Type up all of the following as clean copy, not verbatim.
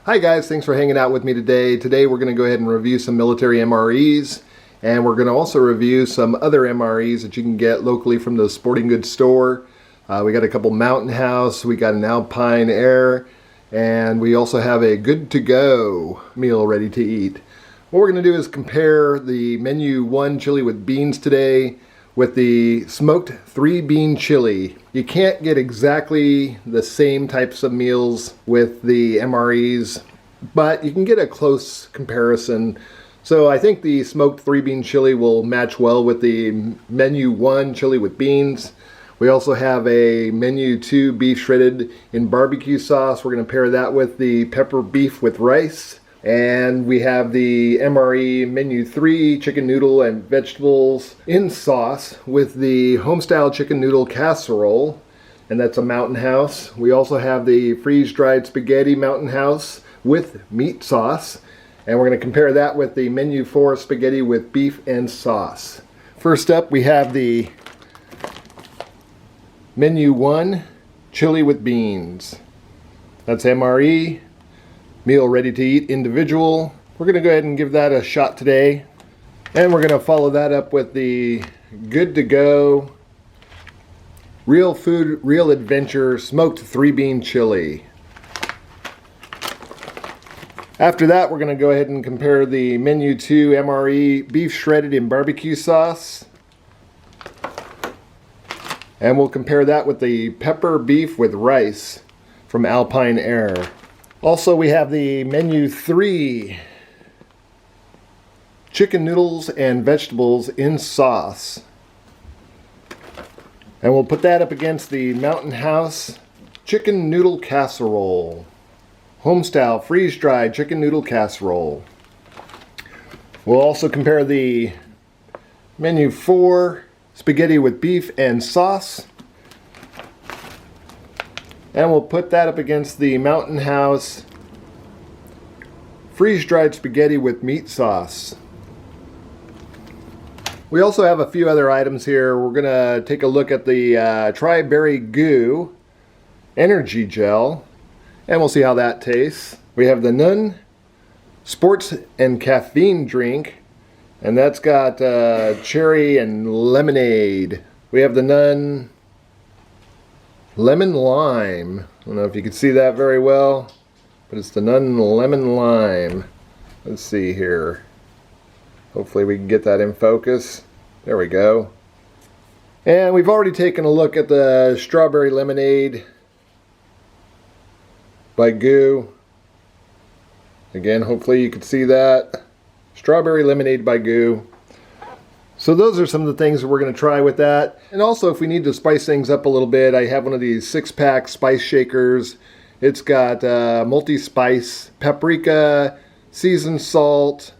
Hi guys, thanks for hanging out with me today. Today we're going to go ahead and review some military MREs, and we're going to also review some other MREs that you can get locally from the sporting goods store. We got a couple Mountain House, we got an Alpine Air, and we also have a good to go meal ready to eat. What we're going to do is compare the Menu 1 chili with beans today with the smoked 3-bean chili. You can't get exactly the same types of meals with the MREs, but you can get a close comparison. So I think the smoked 3-bean chili will match well with the Menu 1 chili with beans. We also have a Menu 2 beef shredded in barbecue sauce. We're going to pair that with the pepper beef with rice. And we have the MRE Menu 3 chicken noodle and vegetables in sauce with the homestyle chicken noodle casserole, and that's a Mountain House. We also have the freeze-dried spaghetti Mountain House with meat sauce, and we're going to compare that with the Menu 4 spaghetti with beef and sauce. First up, we have the Menu 1 chili with beans. That's MRE. Meal ready to eat individual. We're going to go ahead and give that a shot today. And we're going to follow that up with the good to go real food, real adventure smoked 3-bean chili. After that, we're going to go ahead and compare the Menu 2 MRE beef shredded in barbecue sauce. And we'll compare that with the pepper beef with rice from Alpine Air. Also, we have the Menu 3 chicken noodles and vegetables in sauce. And we'll put that up against the Mountain House chicken noodle casserole. Homestyle freeze-dried chicken noodle casserole. We'll also compare the Menu 4 spaghetti with beef and sauce. And we'll put that up against the Mountain House freeze-dried spaghetti with meat sauce. We also have a few other items here. We're going to take a look at the Tri-Berry Goo Energy Gel, and we'll see how that tastes. We have the Nun Sports and Caffeine Drink, and that's got cherry and lemonade. We have the Nun Lemon Lime. I don't know if you can see that very well, but it's the Nun Lemon Lime. Let's see here. Hopefully we can get that in focus. There we go. And we've already taken a look at the Strawberry Lemonade by Goo. Again, hopefully you can see that. Strawberry Lemonade by Goo. So those are some of the things that we're going to try with that. And also, if we need to spice things up a little bit, I have one of these 6-pack spice shakers. It's got multi-spice, paprika, seasoned salt,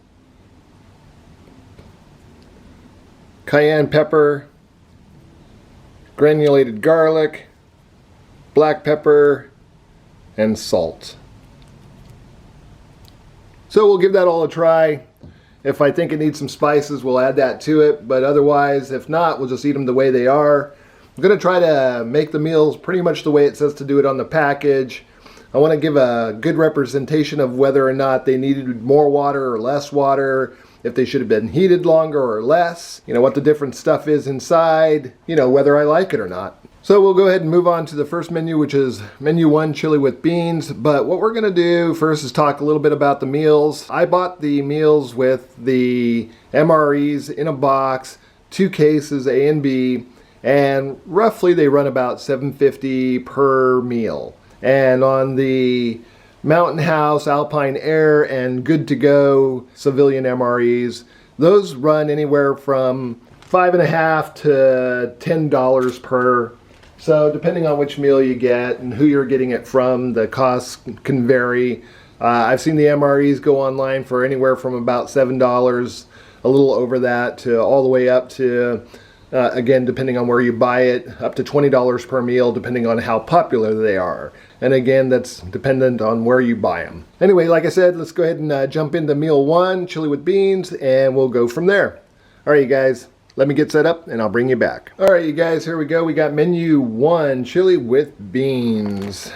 cayenne pepper, granulated garlic, black pepper, and salt. So we'll give that all a try. If I think it needs some spices, we'll add that to it. But otherwise, if not, we'll just eat them the way they are. I'm going to try to make the meals pretty much the way it says to do it on the package. I want to give a good representation of whether or not they needed more water or less water, if they should have been heated longer or less, what the different stuff is inside, whether I like it or not. So we'll go ahead and move on to the first menu, which is Menu 1 chili with beans. But what we're going to do first is talk a little bit about the meals. I bought the meals with the MREs in a box, 2 cases, A and B, and roughly they run about $7.50 per meal. And on the Mountain House, Alpine Air, and Good to Go civilian MREs, those run anywhere from $5.50 to $10 per. So depending on which meal you get and who you're getting it from, the costs can vary. I've seen the MREs go online for anywhere from about $7, a little over that, to all the way up to, again, depending on where you buy it, up to $20 per meal, depending on how popular they are. And again, that's dependent on where you buy them. Anyway, like I said, let's go ahead and jump into Meal 1, chili with beans, and we'll go from there. All right, you guys. Let me get set up and I'll bring you back. All right, you guys, here we go. We got Menu 1, chili with beans.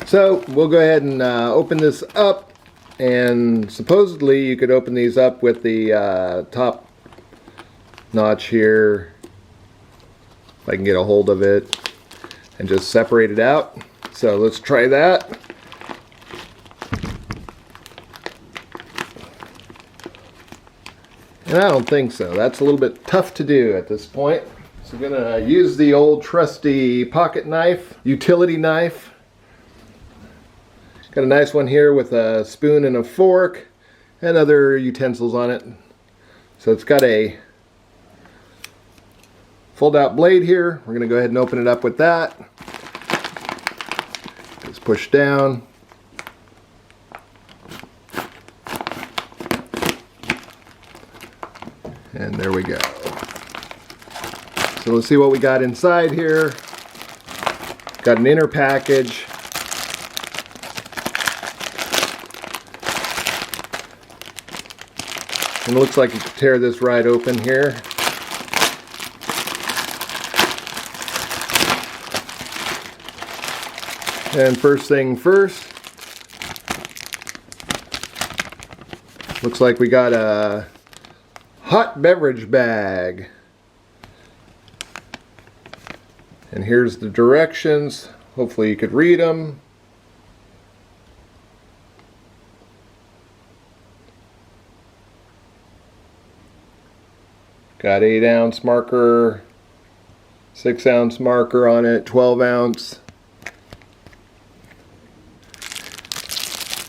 So we'll go ahead and open this up, and supposedly you could open these up with the top notch here, if I can get a hold of it, and just separate it out. So let's try that. And I don't think so. That's a little bit tough to do at this point. So I'm gonna use the old trusty pocket knife, utility knife. Got a nice one here with a spoon and a fork and other utensils on it. So it's got a fold out blade here. We're gonna go ahead and open it up with that. Just push down. And there we go. So let's see what we got inside here. Got an inner package. And it looks like you can tear this right open here. And first thing first, looks like we got a hot beverage bag. And here's the directions. Hopefully you could read them. Got 8-ounce marker, 6-ounce marker on it, 12-ounce.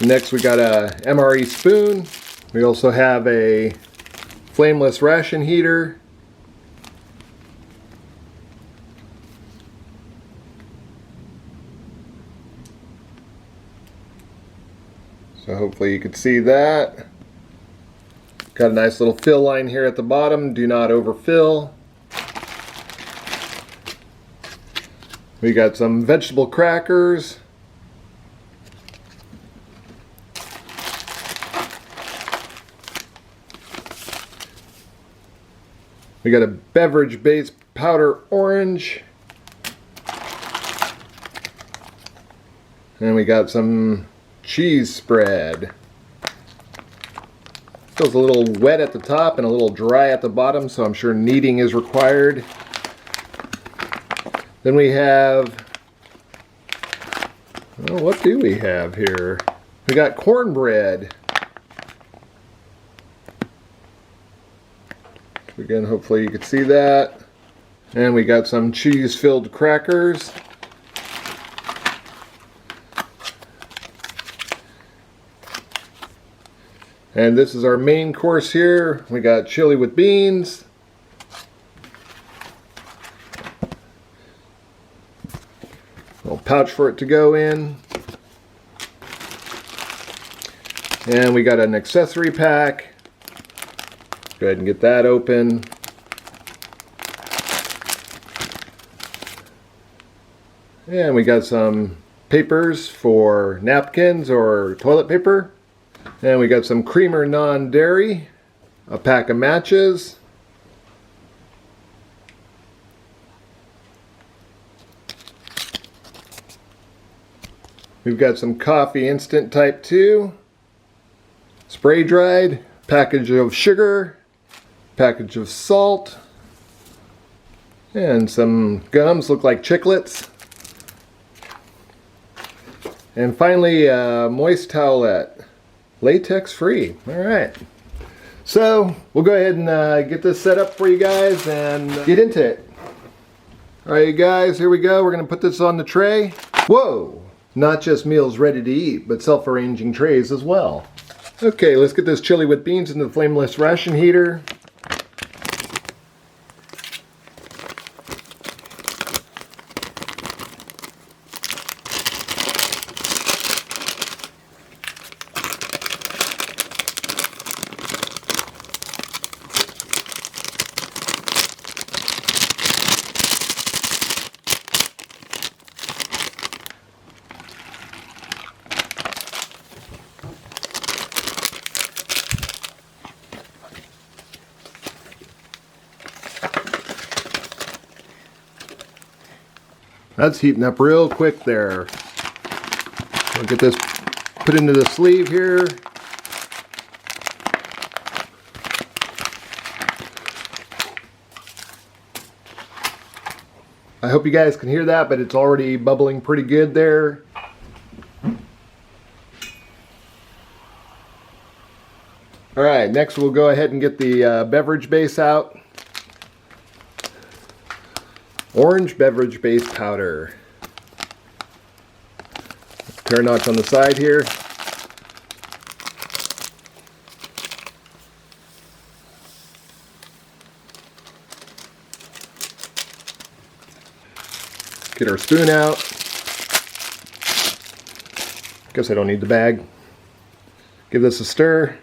Next we got a MRE spoon. We also have a flameless ration heater. So hopefully you can see that. Got a nice little fill line here at the bottom. Do not overfill. We got some vegetable crackers. We got a beverage base powder orange. And we got some cheese spread. Feels a little wet at the top and a little dry at the bottom, so I'm sure kneading is required. Then we have, well, what do we have here? We got cornbread. Again, hopefully you can see that. And we got some cheese-filled crackers. And this is our main course here. We got chili with beans. A little pouch for it to go in. And we got an accessory pack. Go ahead and get that open. And we got some papers for napkins or toilet paper. And we got some creamer non-dairy, a pack of matches, we've got some coffee instant type 2, spray dried, package of sugar, package of salt, and some gums, look like chiclets. And finally, moist towelette. Latex free. Alright. So, we'll go ahead and get this set up for you guys and get into it. Alright, you guys, here we go. We're going to put this on the tray. Whoa! Not just meals ready to eat, but self-arranging trays as well. Okay, let's get this chili with beans into the flameless ration heater. That's heating up real quick there. We'll get this put into the sleeve here. I hope you guys can hear that, but it's already bubbling pretty good there. Alright, next we'll go ahead and get the beverage base out. Orange beverage base powder. Turn notch on the side here. Get our spoon out. Guess I don't need the bag. Give this a stir.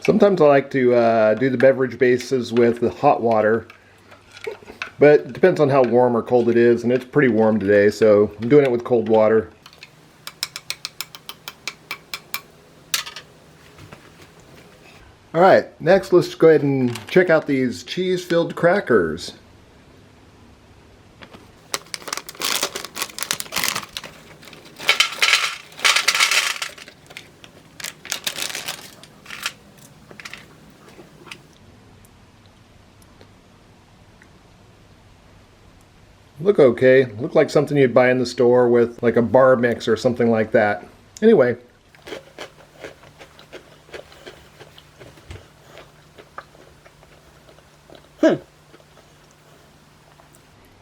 Sometimes I like to do the beverage bases with the hot water, but it depends on how warm or cold it is, and it's pretty warm today, so I'm doing it with cold water. Alright, next let's go ahead and check out these cheese-filled crackers. Look okay. Look like something you'd buy in the store with like a bar mix or something like that. Anyway.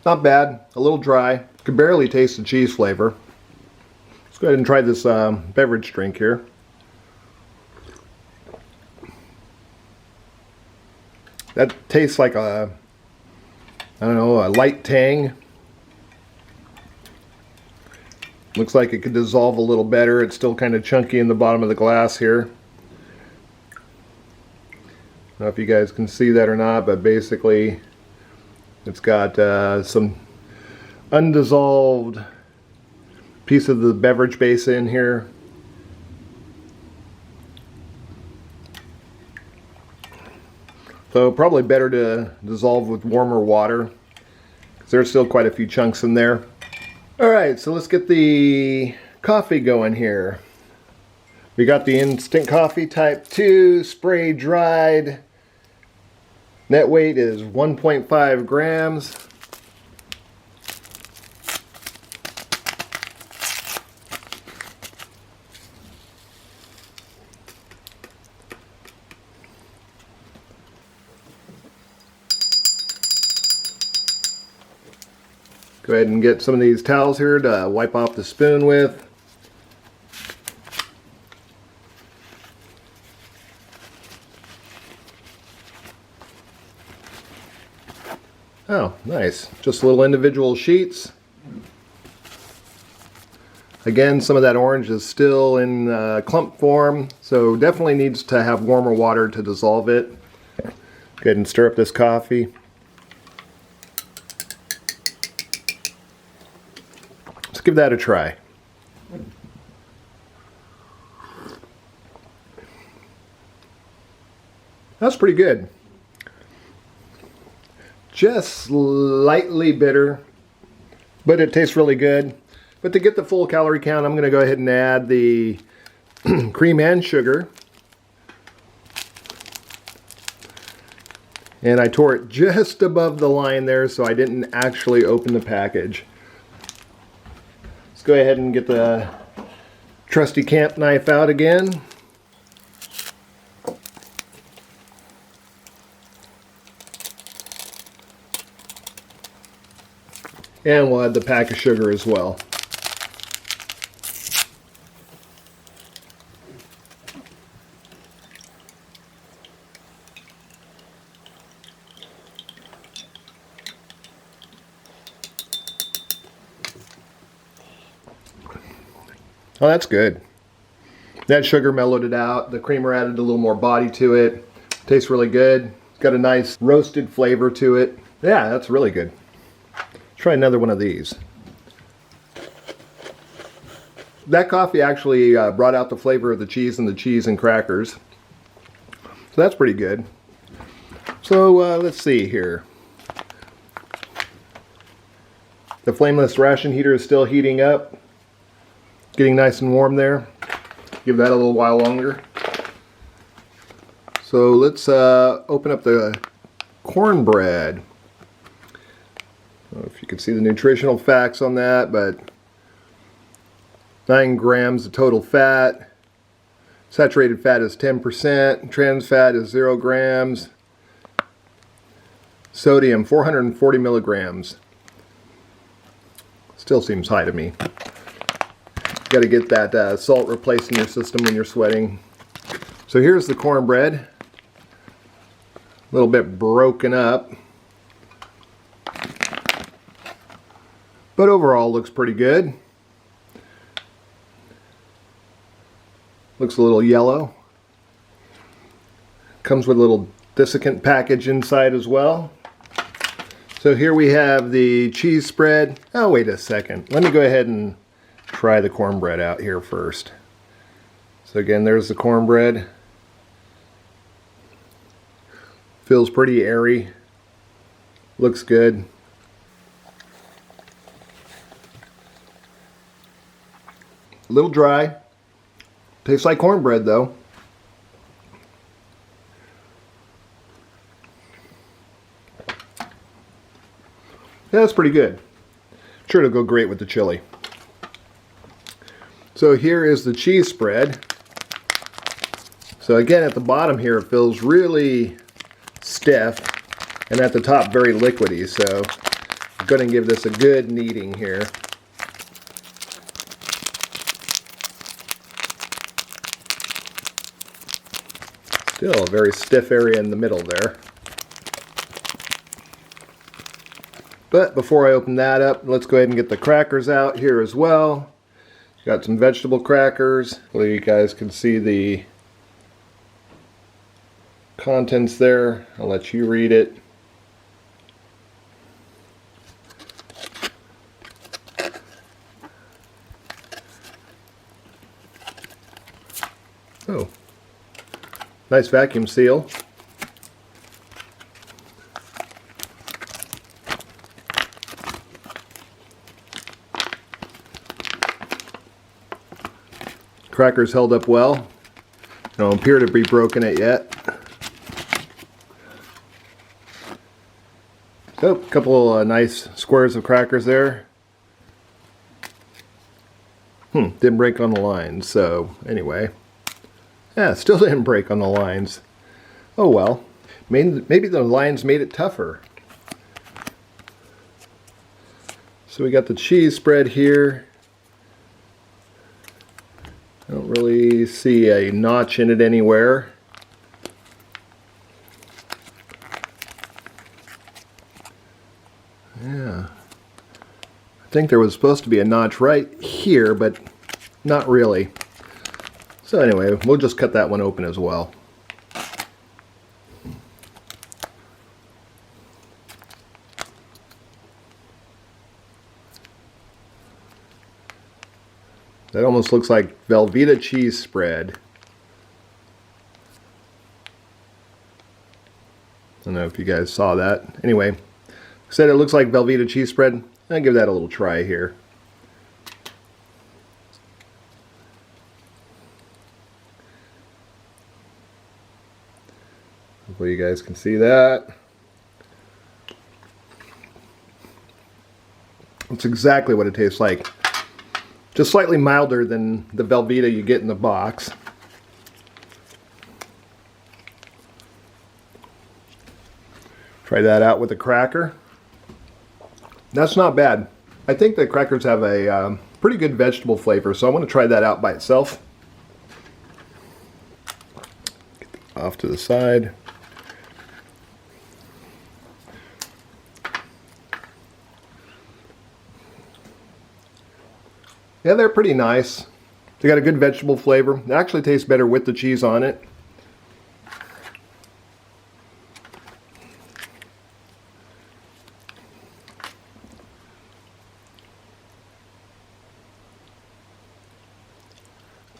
Not bad. A little dry. Could barely taste the cheese flavor. Let's go ahead and try this beverage drink here. That tastes like a, I don't know, a light tang. Looks like it could dissolve a little better. It's still kind of chunky in the bottom of the glass here. I don't know if you guys can see that or not, but basically it's got some undissolved piece of the beverage base in here. So probably better to dissolve with warmer water, because there's still quite a few chunks in there. Alright, so let's get the coffee going here. We got the instant coffee type 2, spray dried. Net weight is 1.5 grams. Go ahead and get some of these towels here to wipe off the spoon with. Oh, nice. Just little individual sheets. Again, some of that orange is still in clump form, so definitely needs to have warmer water to dissolve it. Go ahead and stir up this coffee. Let's give that a try. That's pretty good. Just slightly bitter, but it tastes really good. But to get the full calorie count, I'm going to go ahead and add the cream and sugar. And I tore it just above the line there, so I didn't actually open the package. Let's go ahead and get the trusty camp knife out again. And we'll add the pack of sugar as well. Oh, that's good. That sugar mellowed it out. The creamer added a little more body to it. Tastes really good. Got a nice roasted flavor to it. Yeah, that's really good. Try another one of these. That coffee actually brought out the flavor of the cheese and crackers. So that's pretty good. So let's see here. The flameless ration heater is still heating up, getting nice and warm there. Give that a little while longer. So let's open up the cornbread. I don't know if you can see the nutritional facts on that, but 9 grams of total fat. Saturated fat is 10%. Trans fat is 0 grams. Sodium 440 milligrams. Still seems high to me. Got to get that salt replaced in your system when you're sweating. So here's the cornbread. A little bit broken up. But overall looks pretty good. Looks a little yellow. Comes with a little desiccant package inside as well. So here we have the cheese spread. Oh, wait a second. Let me go ahead and try the cornbread out here first. So again, there's the cornbread. Feels pretty airy. Looks good. A little dry. Tastes like cornbread though. Yeah, that's pretty good. Sure, it'll go great with the chili. So here is the cheese spread. So again, at the bottom here it feels really stiff, and at the top very liquidy, so I'm going to give this a good kneading here. Still a very stiff area in the middle there. But before I open that up, let's go ahead and get the crackers out here as well. Got some vegetable crackers. Hopefully you guys can see the contents there. I'll let you read it. Oh, nice vacuum seal. Crackers held up well. Don't appear to be broken it yet. So, a couple of nice squares of crackers there. Didn't break on the lines, so anyway. Yeah, still didn't break on the lines. Oh well. Maybe the lines made it tougher. So we got the cheese spread here. I don't really see a notch in it anywhere. Yeah. I think there was supposed to be a notch right here, but not really. So anyway, we'll just cut that one open as well. That almost looks like Velveeta cheese spread. I don't know if you guys saw that. Anyway, I said it looks like Velveeta cheese spread. I'll give that a little try here. Hopefully you guys can see that. It's exactly what it tastes like. Just slightly milder than the Velveeta you get in the box. Try that out with a cracker. That's not bad. I think the crackers have a pretty good vegetable flavor, so I want to try that out by itself. Get that off to the side. Yeah, they're pretty nice. They got a good vegetable flavor. It actually tastes better with the cheese on it.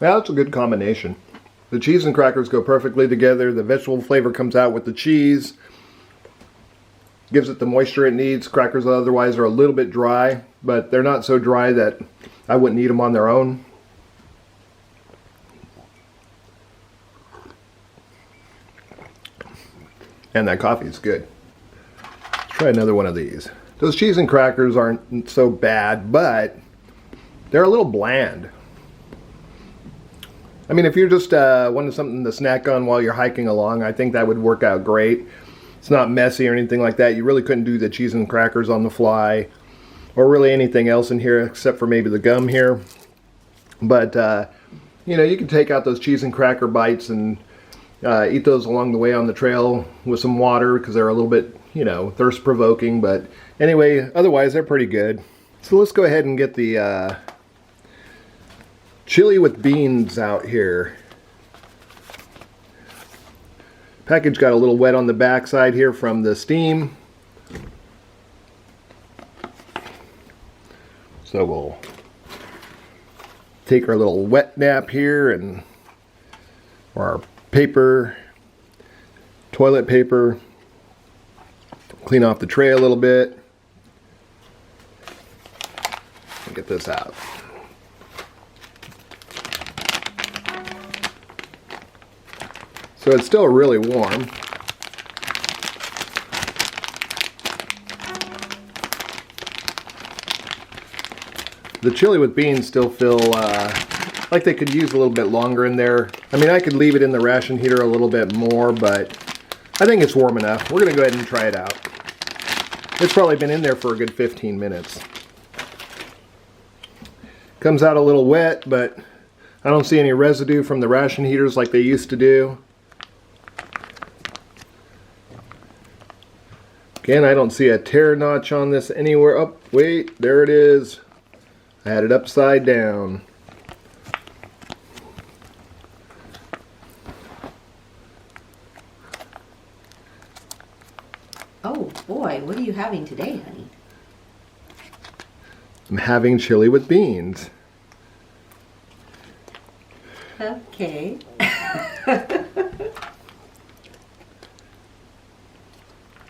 Yeah, that's a good combination. The cheese and crackers go perfectly together. The vegetable flavor comes out with the cheese. Gives it the moisture it needs. Crackers otherwise are a little bit dry. but they're not so dry that I wouldn't eat them on their own. And that coffee is good. Let's try another one of these. Those cheese and crackers aren't so bad, but they're a little bland. I mean, if you're just wanting something to snack on while you're hiking along, I think that would work out great. It's not messy or anything like that. You really couldn't do the cheese and crackers on the fly, or really anything else in here except for maybe the gum here. But, you know, you can take out those cheese and cracker bites and eat those along the way on the trail with some water, because they're a little bit, you know, thirst provoking. But anyway, otherwise they're pretty good. So let's go ahead and get the chili with beans out here. Package got a little wet on the back side here from the steam. So we'll take our little wet nap here and or our paper, toilet paper, clean off the tray a little bit, and get this out. So it's still really warm. The chili with beans still feel like they could use a little bit longer in there. I mean, I could leave it in the ration heater a little bit more, but I think it's warm enough. We're gonna go ahead and try it out. It's probably been in there for a good 15 minutes. Comes out a little wet, but I don't see any residue from the ration heaters like they used to do. Again, I don't see a tear notch on this anywhere. Oh, wait, there it is. I had it upside down. Oh boy, what are you having today, honey? I'm having chili with beans. Okay.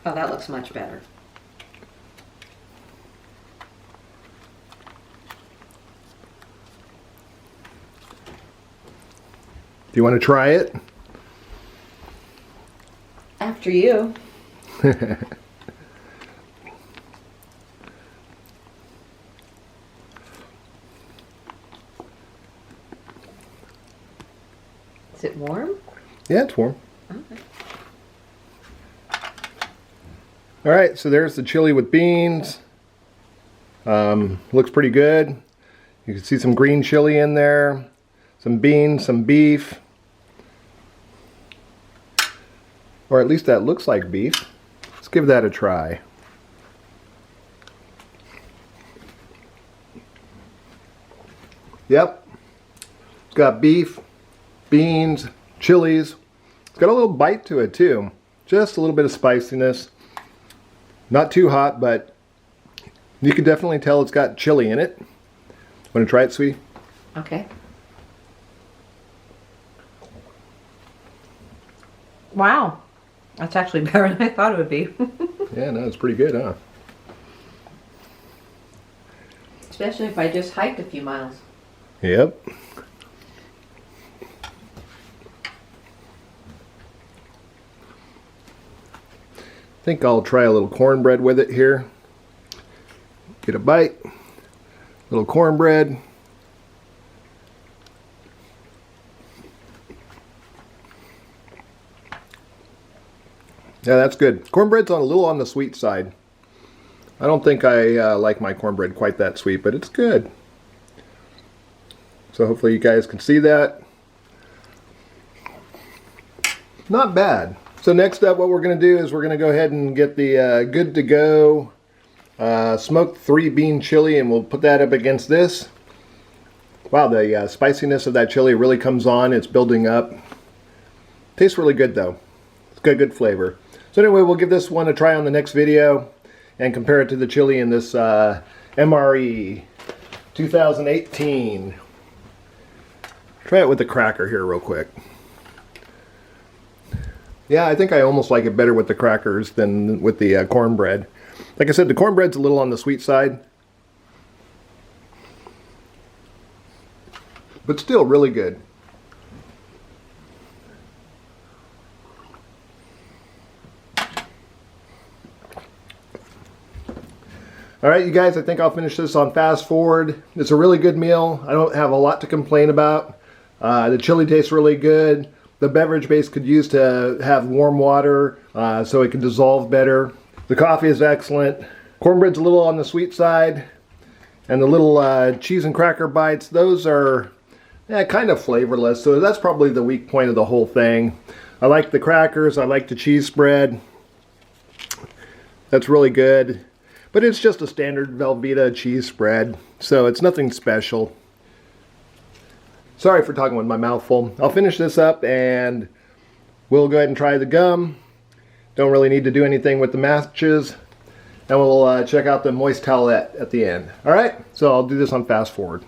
Oh, that looks much better. Do you want to try it? After you. Is it warm? Yeah, it's warm. Okay. All right, so there's the chili with beans. Looks pretty good. You can see some green chili in there, some beans, some beef. Or at least that looks like beef. Let's give that a try. Yep. It's got beef, beans, chilies. It's got a little bite to it too. Just a little bit of spiciness. Not too hot, but you can definitely tell it's got chili in it. Want to try it, sweetie? Okay. Wow. That's actually better than I thought it would be. Yeah, no, it's pretty good, huh? Especially if I just hiked a few miles. Yep. I think I'll try a little cornbread with it here. Get a bite. Little cornbread. Yeah, that's good. Cornbread's a little on the sweet side. I don't think I like my cornbread quite that sweet, but it's good. So hopefully you guys can see that. Not bad. So next up, what we're going to do is we're going to go ahead and get the good to go smoked 3-bean chili, and we'll put that up against this. Wow, the spiciness of that chili really comes on. It's building up. Tastes really good though. It's got good flavor. So anyway, we'll give this one a try on the next video and compare it to the chili in this MRE 2018. Try it with the cracker here real quick. Yeah, I think I almost like it better with the crackers than with the cornbread. Like I said, the cornbread's a little on the sweet side. but still really good. All right, you guys, I think I'll finish this on fast forward. It's a really good meal. I don't have a lot to complain about. The chili tastes really good. The beverage base could use to have warm water so it can dissolve better. The coffee is excellent. Cornbread's a little on the sweet side. And the little cheese and cracker bites, those are kind of flavorless. So that's probably the weak point of the whole thing. I like the crackers. I like the cheese spread. That's really good. But it's just a standard Velveeta cheese spread, so it's nothing special. Sorry for talking with my mouth full. I'll finish this up and we'll go ahead and try the gum. Don't really need to do anything with the matches. And we'll check out the moist towelette at the end. Alright, so I'll do this on fast forward.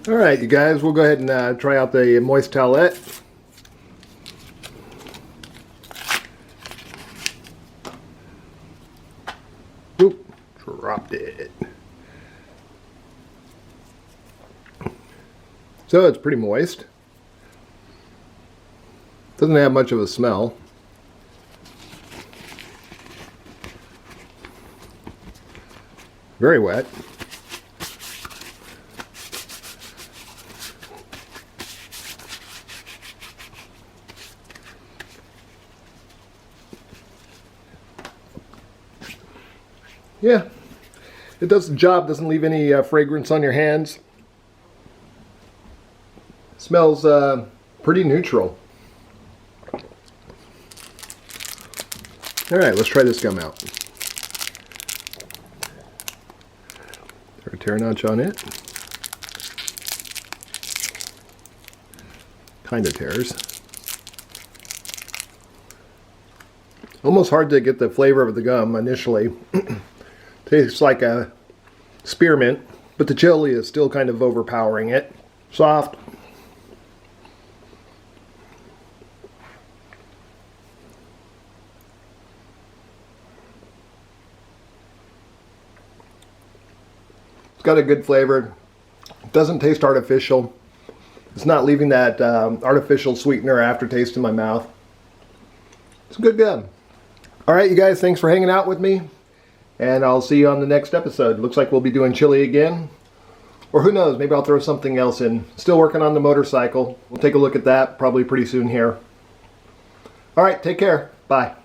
Alright, you guys, we'll go ahead and try out the moist towelette. Oop, dropped it. So it's pretty moist. Doesn't have much of a smell. Very wet. Yeah, it does the job, doesn't leave any fragrance on your hands. Smells pretty neutral. Alright, let's try this gum out. Throw a tear notch on it. Kind of tears. Almost hard to get the flavor of the gum initially. Tastes like a spearmint, but the chili is still kind of overpowering it. Soft. It's got a good flavor. It doesn't taste artificial. It's not leaving that artificial sweetener aftertaste in my mouth. It's a good gum. Alright, you guys, thanks for hanging out with me. And I'll see you on the next episode. Looks like we'll be doing chili again. Or who knows, maybe I'll throw something else in. Still working on the motorcycle. We'll take a look at that probably pretty soon here. Alright, take care. Bye.